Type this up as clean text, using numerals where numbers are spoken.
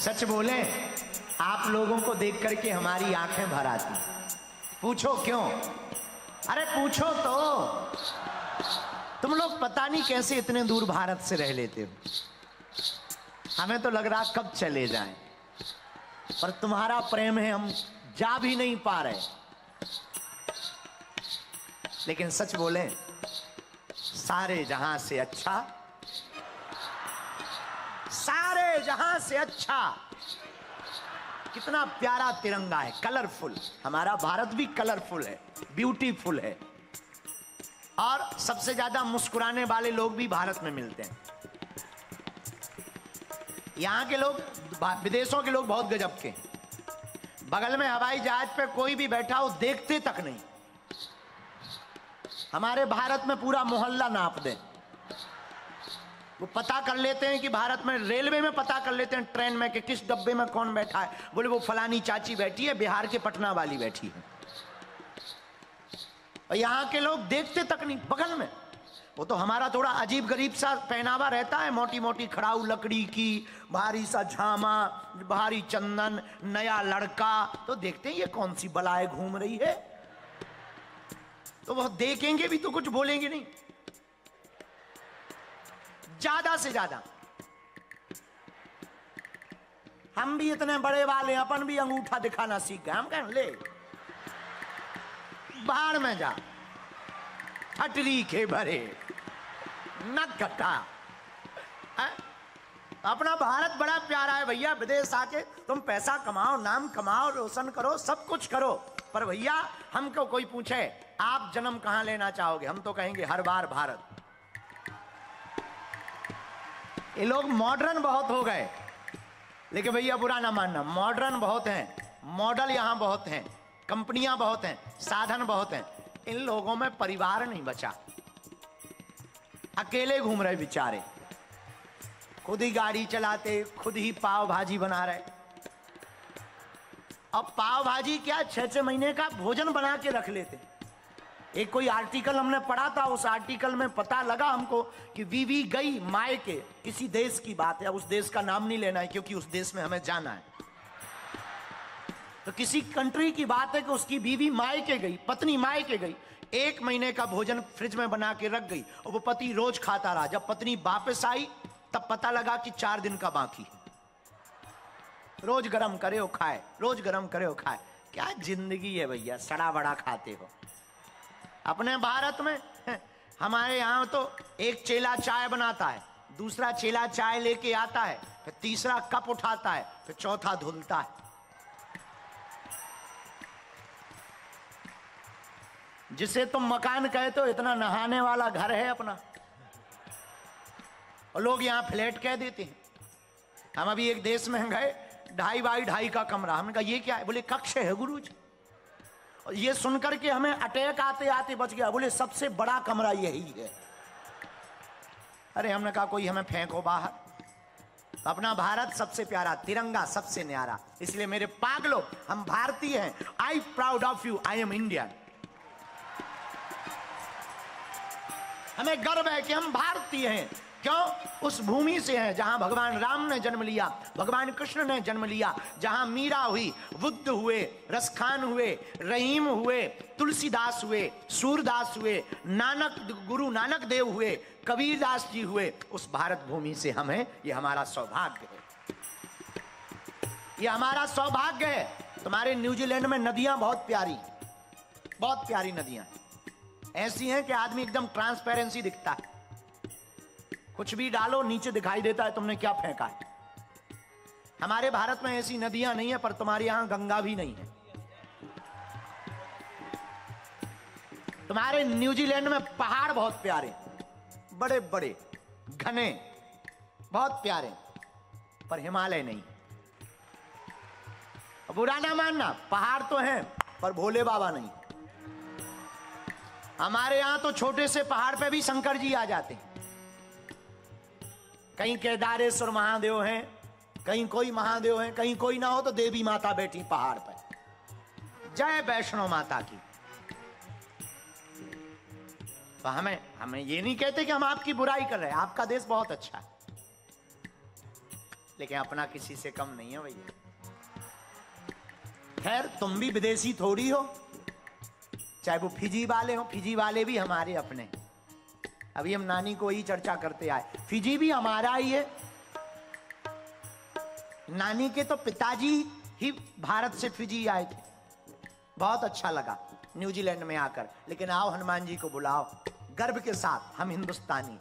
सच बोले, आप लोगों को देख करके हमारी आंखें भर आती। पूछो क्यों? अरे पूछो तो। तुम लोग पता नहीं कैसे इतने दूर भारत से रह लेते हो। हमें तो लग रहा कब चले जाएं, पर तुम्हारा प्रेम है, हम जा भी नहीं पा रहे। लेकिन सच बोले, सारे जहां से अच्छा, सारे जहां से अच्छा, कितना प्यारा तिरंगा है, कलरफुल। हमारा भारत भी कलरफुल है, ब्यूटीफुल है। और सबसे ज्यादा मुस्कुराने वाले लोग भी भारत में मिलते हैं। यहां के लोग, विदेशों के लोग बहुत गजब के। बगल में हवाई जहाज पे कोई भी बैठा हो, देखते तक नहीं। हमारे भारत में पूरा मोहल्ला नाप दे, वो पता कर लेते हैं कि भारत में रेलवे में पता कर लेते हैं, ट्रेन में, कि किस डब्बे में कौन बैठा है। बोले वो फलानी चाची बैठी है, बिहार के पटना वाली बैठी है। और यहाँ के लोग देखते तक नहीं, बगल में। वो तो हमारा थोड़ा अजीब गरीब सा पहनावा रहता है, मोटी मोटी खड़ाऊ लकड़ी की, भारी सा झामा, भारी चंदन, नया लड़का, तो देखते हैं ये कौन सी बलाएं घूम रही है। तो वो देखेंगे भी तो कुछ बोलेंगे नहीं, ज्यादा से ज्यादा। हम भी इतने बड़े वाले, अपन भी अंगूठा दिखाना सीख गए। हम कहें ले बाहर में जा, हटरी के भरे न कटा। अपना भारत बड़ा प्यारा है भैया। विदेश आके तुम पैसा कमाओ, नाम कमाओ, रोशन करो, सब कुछ करो, पर भैया हमको कोई पूछे आप जन्म कहां लेना चाहोगे, हम तो कहेंगे हर बार भारत। ये लोग मॉडर्न बहुत हो गए, लेकिन भैया बुरा ना मानना, मॉडर्न बहुत हैं, मॉडल यहां बहुत हैं, कंपनियां बहुत हैं, साधन बहुत हैं। इन लोगों में परिवार नहीं बचा, अकेले घूम रहे बेचारे, खुद ही गाड़ी चलाते, खुद ही पाव भाजी बना रहे। अब पाव भाजी क्या, 6-6 महीने का भोजन बना के रख लेते। एक कोई आर्टिकल हमने पढ़ा था, उस आर्टिकल में पता लगा हमको कि बीवी गई मायके, किसी देश की बात है, अब उस देश का नाम नहीं लेना है क्योंकि उस देश में हमें जाना है। तो किसी कंट्री की बात है कि उसकी बीवी मायके गई, पत्नी मायके गई, 1 महीने का भोजन फ्रिज में बना के रख गई, और वो पति रोज खाता रहा। जब पत्नी वापस आई तब पता लगा कि 4 दिन का बाकी है। रोज गरम करे हो खाए, रोज गरम करे हो खाए। क्या जिंदगी है भैया, सड़ा बड़ा खाते हो। अपने भारत में हमारे यहां तो एक चेला चाय बनाता है, दूसरा चेला चाय लेके आता है, फिर तीसरा कप उठाता है, फिर चौथा धुलता है। जिसे तुम मकान कहते हो, इतना नहाने वाला घर है अपना, और लोग यहां फ्लैट कह देते हैं। हम अभी एक देश में गए, 2.5 बाई 2.5 का कमरा। हमने कहा ये क्या है? बोले कक्ष है गुरुजी। और ये सुनकर के हमें अटैक आते आते बच गया। बोले सबसे बड़ा कमरा यही है। अरे हमने कहा कोई हमें फेंको बाहर। अपना भारत सबसे प्यारा, तिरंगा सबसे न्यारा। इसलिए मेरे पागलों, हम भारतीय हैं। I proud of you, I am Indian. हमें गर्व है कि हम भारतीय हैं। क्यों? उस भूमि से हैं जहां भगवान राम ने जन्म लिया, भगवान कृष्ण ने जन्म लिया, जहां मीरा हुई, बुद्ध हुए, रसखान हुए, रहीम हुए, तुलसीदास हुए, सूरदास हुए, गुरु नानक देव हुए, कबीरदास जी हुए। उस भारत भूमि से हम हैं। ये हमारा सौभाग्य है, ये हमारा सौभाग्य है। तुम्हारे न्यूजीलैंड में नदियां बहुत प्यारी, बहुत प्यारी नदियां ऐसी हैं कि आदमी एकदम ट्रांसपेरेंसी दिखता है। कुछ भी डालो नीचे दिखाई देता है तुमने क्या फेंका है। हमारे भारत में ऐसी नदियां नहीं है, पर तुम्हारे यहां गंगा भी नहीं है। तुम्हारे न्यूजीलैंड में पहाड़ बहुत प्यारे, बड़े बड़े घने, बहुत प्यारे, पर हिमालय नहीं। बुरा ना मानना, पहाड़ तो हैं पर भोले बाबा नहीं। हमारे यहां तो छोटे से पहाड़ पे भी शंकर जी आ जाते हैं। कहीं केदारेश्वर महादेव हैं, कहीं कोई महादेव हैं, कहीं कोई ना हो तो देवी माता बैठी पहाड़ पर। जय वैष्णो माता की। तो हमें ये नहीं कहते कि हम आपकी बुराई कर रहे हैं, आपका देश बहुत अच्छा है, लेकिन अपना किसी से कम नहीं है भैया। खैर तुम भी विदेशी थोड़ी हो, चाहे वो फिजी वाले हो, फिजी वाले भी हमारे अपने। अभी हम नानी को ही चर्चा करते आए, फिजी भी हमारा ही है। नानी के तो पिताजी ही भारत से फिजी आए थे, बहुत अच्छा लगा न्यूजीलैंड में आकर। लेकिन आओ हनुमान जी को बुलाओ गर्व के साथ, हम हिंदुस्तानी।